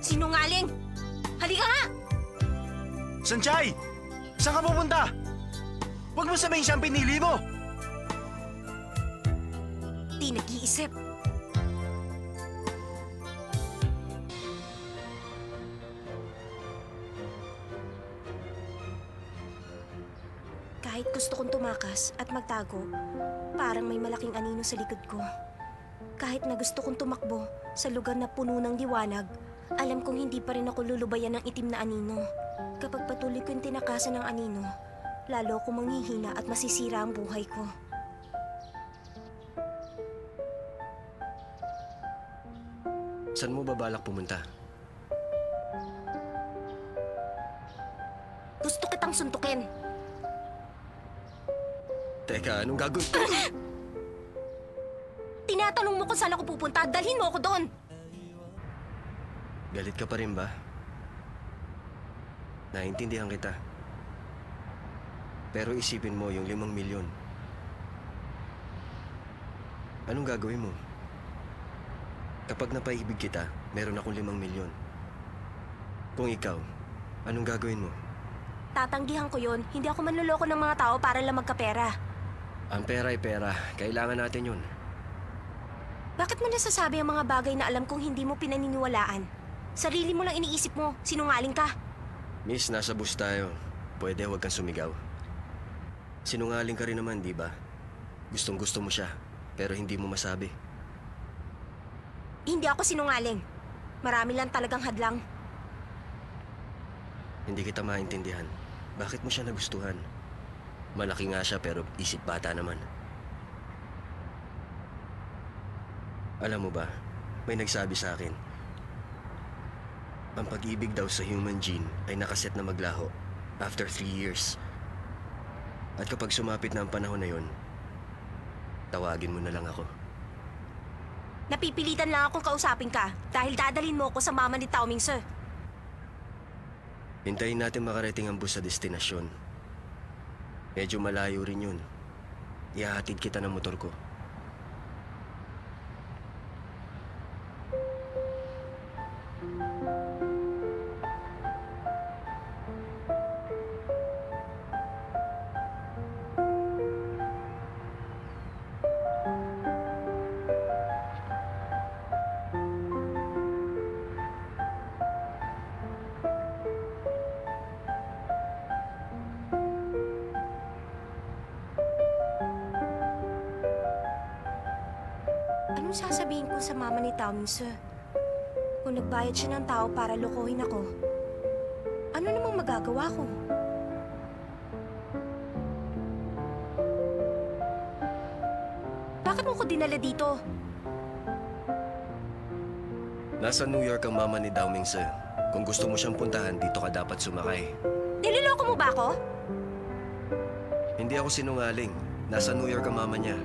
Sinungaling! Halika nga! Sanchay! Saan ka pupunta? Huwag mo sabihin siyang pinili mo! Di nag-iisip. Kahit gusto kong tumakas at magtago, parang may malaking anino sa likod ko. Kahit na gusto kong tumakbo sa lugar na puno ng liwanag, alam kong hindi pa rin ako lulubayan ng itim na anino. Kapag patuloy kong tinakasan ng anino, lalo akong manghihina at masisira ang buhay ko. Saan mo babalak pumunta? Gusto kitang suntukin. Teka, anong gagawin? Tinatanong mo kung saan ako pupunta, dalhin mo ako doon. Galit ka pa rin ba? Naintindihan kita. Pero isipin mo yung 5 milyon. Anong gagawin mo? Kapag napaibig kita, meron akong 5 milyon. Kung ikaw, anong gagawin mo? Tatanggihan ko yun. Hindi ako manloloko ng mga tao para lang magkapera. Ang pera ay pera. Kailangan natin yun. Bakit mo nasasabi ang mga bagay na alam kong hindi mo pinaniniwalaan? Sarili mo lang iniisip mo. Sinungaling ka. Miss, nasa bus tayo. Pwede huwag kang sumigaw. Sinungaling ka rin naman, di ba? Gustong gusto mo siya, pero hindi mo masabi. Hindi ako sinungaling. Marami lang talagang hadlang. Hindi kita maintindihan. Bakit mo siya nagustuhan? Malaki nga siya pero isip bata naman. Alam mo ba, may nagsabi sa akin, ang pag-ibig daw sa human gene ay nakaset na maglaho after 3 years. At kapag sumapit na ang panahon na yon, tawagin mo na lang ako. Napipilitan lang akong kausapin ka dahil dadalhin mo ako sa mama ni Tao Ming Sir. Hintayin natin makarating ang bus sa destinasyon. Medyo malayo rin yun. Ihahatid kita ng motor ko. Anong sasabihin ko sa mama ni Tao Ming Sir? Kung nagbayad siya ng tao para lokohin ako, ano namang magagawa ko? Bakit mo ko dinala dito? Nasa New York ang mama ni Dao Ming Se. Kung gusto mo siyang puntahan, dito ka dapat sumakay. Niloloko mo ba ako? Hindi ako sinungaling. Nasa New York ang mama niya.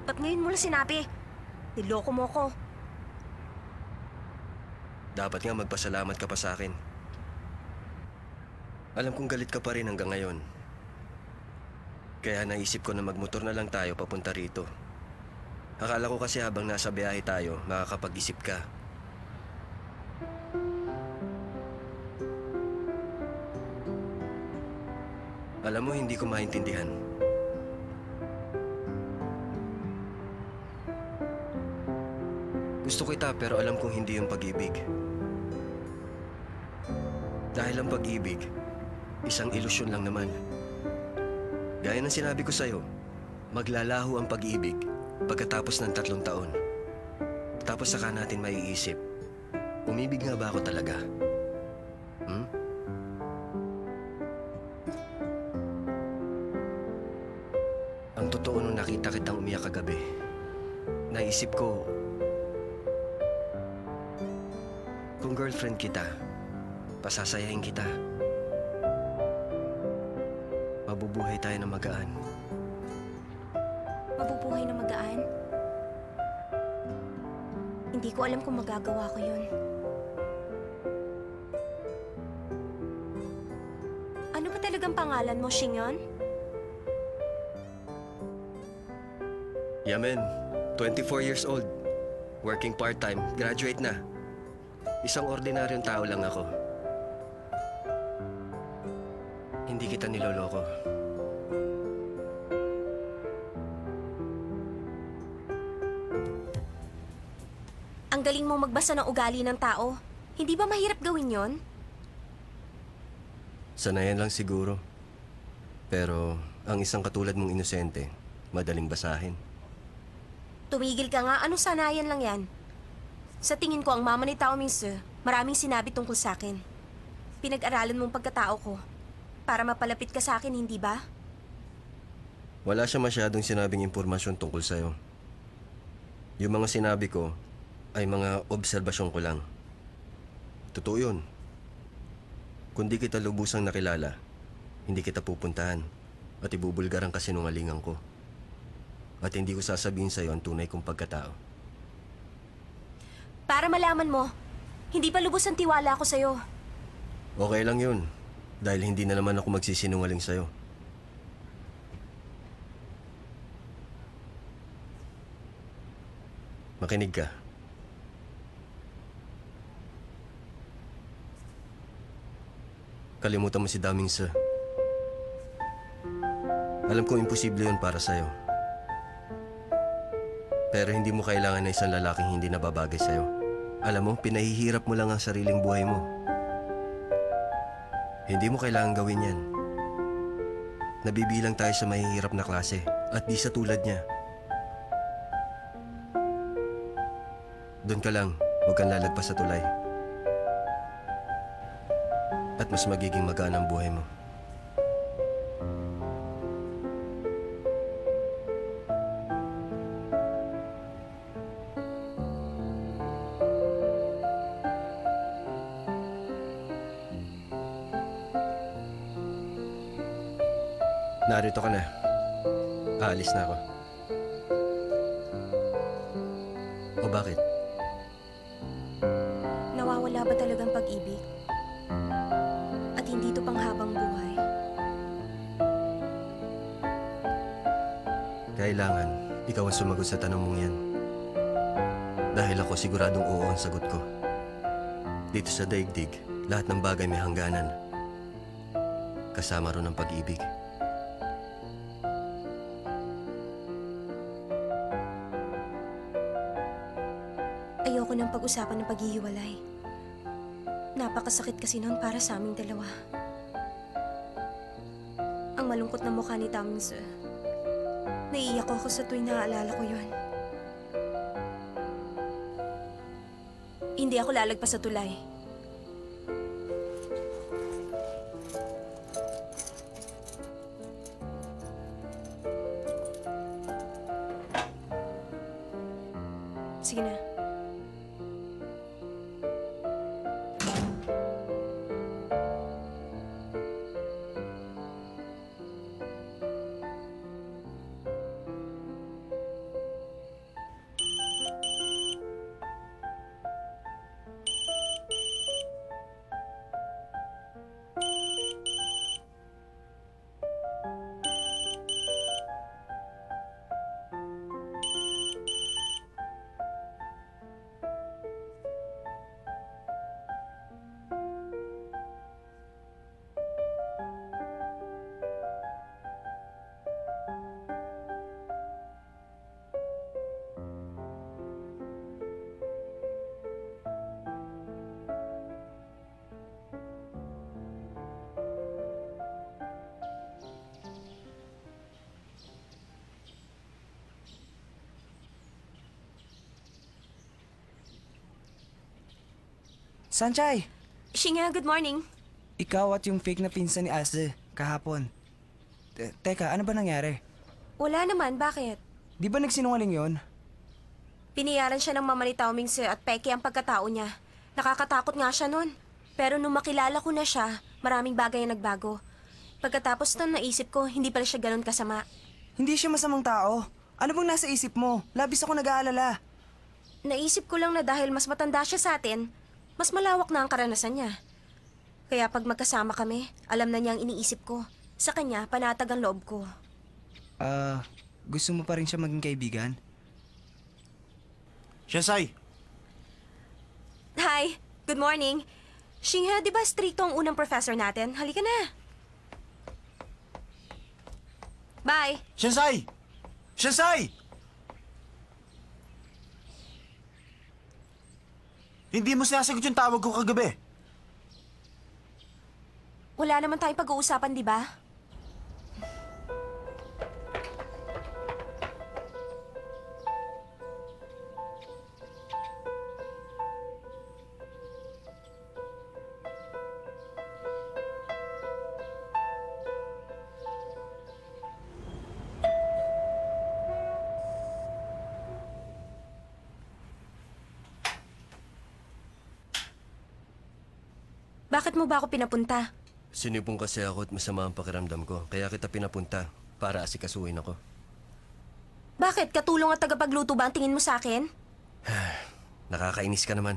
Ba't ngayon mo lang sinabi? Niloko mo ko. Dapat nga magpasalamat ka pa sa akin. Alam kong galit ka pa rin hanggang ngayon. Kaya naisip ko na magmotor na lang tayo papunta rito. Akala ko kasi habang nasa biyahe tayo, makakapag-isip ka. Alam mo, hindi ko maintindihan. Gusto kita pero alam kong hindi yung pag-ibig. Dahil ang pag-ibig, isang ilusyon lang naman. Gaya ng sinabi ko sa'yo, maglalaho ang pag-ibig pagkatapos ng 3 taon. Tapos saka natin maiisip, umibig nga ba ako talaga? Ang totoo nung nakita kitang umiyak kagabi, naisip ko, kung girlfriend kita, pasasayahin kita. Mabubuhay tayo ng magaan. Mabubuhay na magaan? Hindi ko alam kung magagawa ko yun. Ano ba talagang pangalan mo, Shingon? Yamen, 24 years old. Working part-time, graduate na. Isang ordinaryong tao lang ako. Hindi kita niloloko. Ang galing mong magbasa ng ugali ng tao. Hindi ba mahirap gawin yon? Sanayan lang siguro. Pero ang isang katulad mong inosente, madaling basahin. Tumigil ka nga, anong sanayan lang yan? Sa tingin ko, ang mama ni Tao Mingse, maraming sinabi tungkol sa akin. Pinag-aralan mong pagkatao ko. Para mapalapit ka sa akin, hindi ba? Wala siya masyadong sinabing impormasyon tungkol sa'yo. Yung mga sinabi ko ay mga obserbasyon ko lang. Totoo yun. Kung di kita lubusang nakilala, hindi kita pupuntahan at ibubulgar ang kasinungalingan ko. At hindi ko sasabihin sa'yo ang tunay kong pagkatao. Para malaman mo, hindi pa lubos ang tiwala ko sa'yo. Okay lang yun, dahil hindi na naman ako magsisinungaling sa'yo. Makinig ka. Kalimutan mo si Daming Sa. Alam kong imposible yun para sa'yo. Pero hindi mo kailangan na isang lalaking hindi nababagay sa'yo. Alam mo, pinahihirap mo lang ang sariling buhay mo. Hindi mo kailangan gawin yan. Nabibilang tayo sa mahihirap na klase at di sa tulad niya. Doon ka lang, huwag kang lalagpas sa tulay. At mas magiging magaan ang buhay mo. Narito ka na. Aalis na ako. O bakit? Nawawala ba talagang pag-ibig? At hindi to panghabang buhay? Kailangan ikaw ang sumagot sa tanong mong yan. Dahil ako siguradong oo ang sagot ko. Dito sa daigdig, lahat ng bagay may hangganan. Kasama ron ang pag-ibig. Ayoko nang pag-usapan ng paghihiwalay. Napakasakit kasi noon para sa aming dalawa. Ang malungkot na mukha ni Tamingse. Naiiyak ako sa tuwing naaalala ko yun. Hindi ako lalagpas sa tulay. Sige na. Sanchay! Shinga, good morning. Ikaw at yung fake na pinsan ni Asde kahapon. Teka, ano ba nangyari? Wala naman, bakit? Di ba nagsinungaling yon? Piniyaran siya ng mama ni Tao Mingse at peke ang pagkatao niya. Nakakatakot nga siya nun. Pero nung makilala ko na siya, maraming bagay ang nagbago. Pagkatapos nun, naisip ko, hindi pala siya ganun kasama. Hindi siya masamang tao. Ano bang nasa isip mo? Labis ako nag-aalala. Naisip ko lang na dahil mas matanda siya sa atin, mas malawak na ang karanasan niya. Kaya pag magkasama kami, alam na niya ang iniisip ko. Sa kanya, panatag ang loob ko. Gusto mo pa rin siya maging kaibigan? Shansai! Hi, good morning. Shingha, di ba stricto ang unang professor natin? Halika na. Bye. Shansai! Shansai! Hindi mo sinasagot yung tawag ko kagabi. Wala naman tayong pag-uusapan, di ba? Bakit mo ba ako pinapunta? Sinipong kasi ako at masama ang pakiramdam ko. Kaya kita pinapunta para asikasuhin ako. Bakit? Katulong at tagapagluto ba ang tingin mo sa akin? Nakakainis ka naman.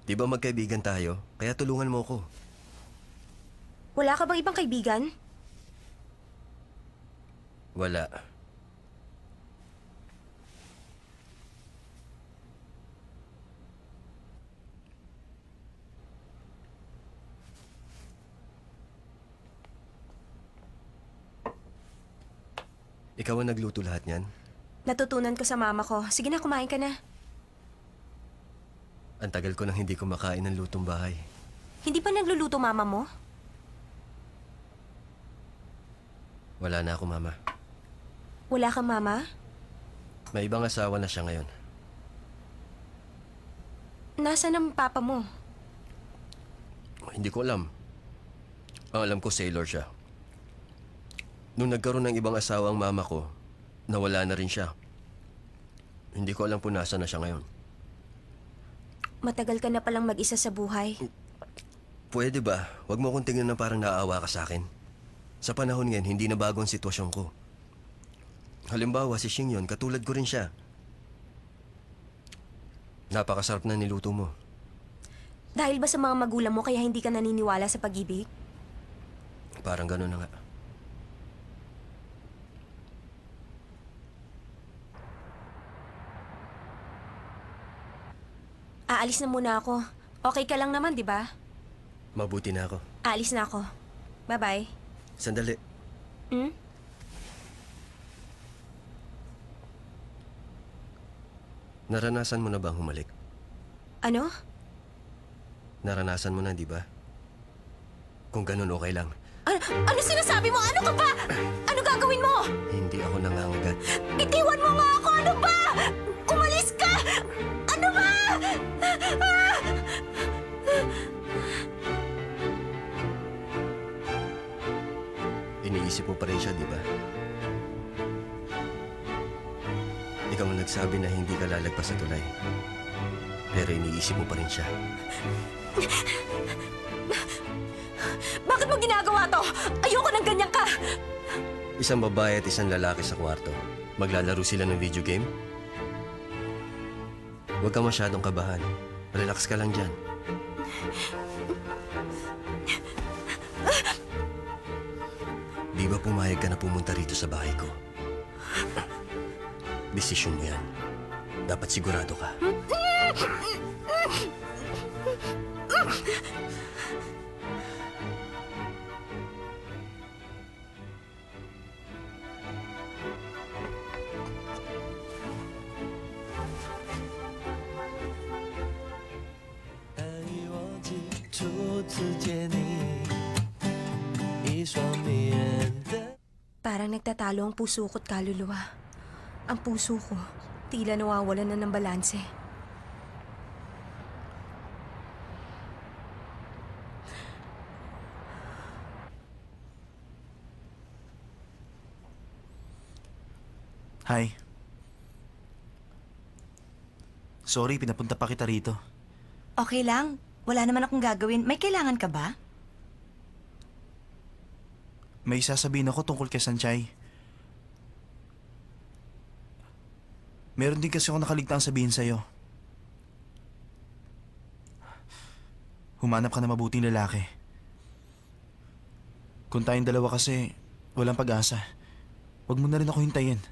Di ba magkaibigan tayo? Kaya tulungan mo ako. Wala ka bang ibang kaibigan? Wala. Ikaw ang nagluto lahat niyan? Natutunan ko sa mama ko. Sige na, kumain ka na. Ang tagal ko nang hindi kumakain ng lutong bahay. Hindi pa nagluluto mama mo? Wala na ako, Mama. Wala kang mama? May ibang asawa na siya ngayon. Nasaan ang papa mo? Hindi ko alam. Ang alam ko, sailor siya. Nung nagkaroon ng ibang asawa ang mama ko, nawala na rin siya. Hindi ko alam kung nasa na siya ngayon. Matagal ka na palang mag-isa sa buhay. Pwede ba? Huwag mo akong tingnan na parang naaawa ka sa akin. Sa panahon ngayon, hindi na bago ang sitwasyon ko. Halimbawa, si Xing yun, katulad ko rin siya. Napakasarap na niluto mo. Dahil ba sa mga magulang mo kaya hindi ka naniniwala sa pag-ibig? Parang gano'n na nga. Aalis na muna ako. Okay ka lang naman, di ba? Mabuti na ako. Aalis na ako. Bye-bye. Sandali. Hmm? Naranasan mo na bang humalik? Ano? Naranasan mo na, di ba? Kung ganun, okay lang. Ano sinasabi mo? Ano ka ba? Ano gagawin mo? Hindi ako nangangagat. Itiwan mo nga ako! Ano ba? Umalis ka! Ano ba? Ah! Iniisip mo pa rin siya, di ba? Ikaw ang nagsabi na hindi ka lalagpas sa tulay. Pero iniisip mo pa rin siya. Bakit mo ginagawa to? Ayoko ng ganyan ka! Isang babae at isang lalaki sa kwarto. Maglalaro sila ng video game? Huwag ka masyadong kabahan. Relax ka lang dyan. Di ba pumayag ka na pumunta rito sa bahay ko? Desisyon mo yan. Dapat sigurado ka. Parang nagtatalo ang puso ko't kaluluwa. Ang puso ko, tila nawawalan na ng balanse. Hi. Sorry, pinapunta pa kita rito. Okay lang. Wala naman akong gagawin. May kailangan ka ba? May sasabihin ako tungkol kay Sanchay. Meron din kasi ako nakaligtaang sabihin sa'yo. Humanap ka na mabuting lalaki. Kung tayong dalawa kasi, walang pag-asa. Huwag mo na rin ako hintayin.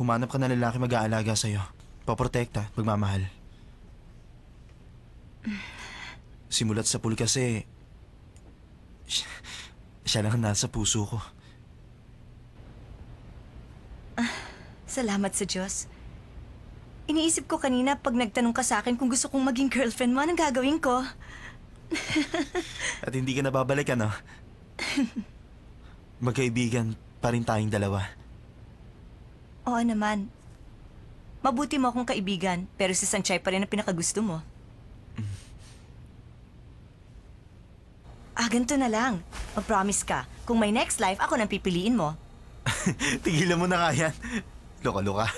Humanap ka na lalaki mag-aalaga sa'yo. Paprotekta, magmamahal. Simulat sa pool kasi, siya lang ang nasa puso ko. Salamat sa Diyos. Iniisip ko kanina pag nagtanong ka sa akin kung gusto kong maging girlfriend mo, anong gagawin ko? At hindi ka nababalik, ano? Magkaibigan pa rin tayong dalawa. Oo naman. Mabuti mo akong kaibigan, pero si Sanchay pa rin ang pinakagusto mo. Ganito na lang. Mag-promise ka. Kung may next life, ako nang pipiliin mo. Tigilan mo na nga yan. Loka-loka.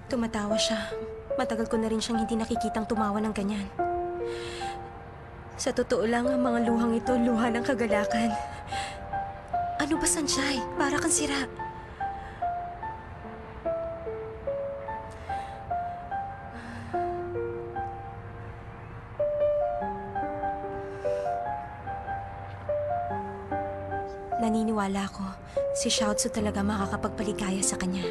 Tumatawa siya. Matagal ko na rin siyang hindi nakikitang tumawa ng ganyan. Sa totoo lang, ang mga luhang ito, luha ng kagalakan. Ano ba, Sanchay? Para kang sira. Naniniwala ko, si Xiaotzu talaga makakapagpaligaya sa kanya.